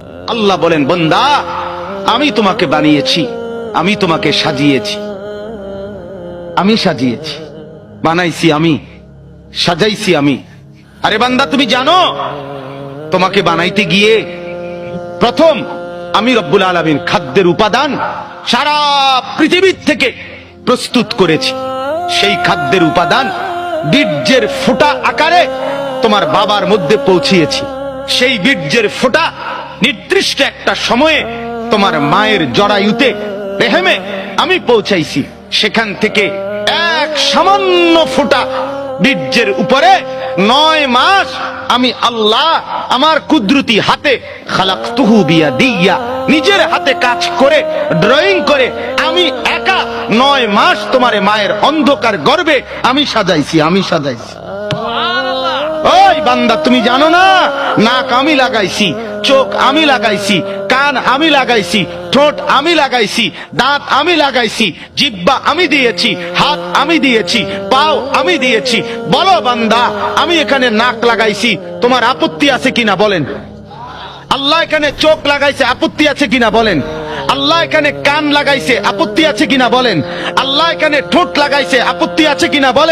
আল্লাহ বলেন, বান্দা আমি তোমাকে বানিয়েছি, আমি তোমাকে সাজিয়েছি, আমি সাজিয়েছি, বানাইছি আমি, সাজাইছি আমি। আরে বান্দা তুমি জানো তোমাকে বানাইতে গিয়ে প্রথম আমি রব্বুল আলামিন খাদ্যের উপাদান সারা পৃথিবীর থেকে প্রস্তুত করেছি। সেই খাদ্যের উপাদান বীর্যের ফোঁটা আকারে তোমার বাবার মধ্যে পৌঁছিয়েছি। সেই বীর্যের ফোঁটা নির্দিষ্ট একটা সময়ে তোমার মায়ের জরায়ুতে রেহেমে আমি পৌঁছাইছি। সেখান থেকে এক সামান্য ফোঁটা বীর্যের উপরে 9 মাস আমি আল্লাহ আমার কুদরতি হাতে খালাকতুহু বিয়াদিয়া, নিজের হাতে কাজ করে ড্রয়িং করে আমি একা 9 মাস তোমার মায়ের অন্ধকার গর্ভে আমি সাজাইছি, আমি সাজাইছি। ওই বান্দা তুমি জানো না, নাক আমি লাগাইছি, চোখ আমি লাগাইছি, কান আমি লাগাইছি, ঠোঁট আমি লাগাইছি, দাঁত আমি লাগাইছি, জিহ্বা আমি দিয়েছি, হাত আমি দিয়েছি, পাও আমি দিয়েছি। বলো বান্দা, আমি এখানে নাক লাগাইছি, তোমার আপত্তি আছে কিনা বলেন? আল্লাহ এখানে চোখ লাগাইছে, আপত্তি আছে কিনা বলেন? আল্লাহ এখানে কান লাগাইছে, আপত্তি আছে কিনা বলেন? আল্লাহ এখানে ঠোঁট লাগাইছে, আপত্তি আছে কিনা বলেন?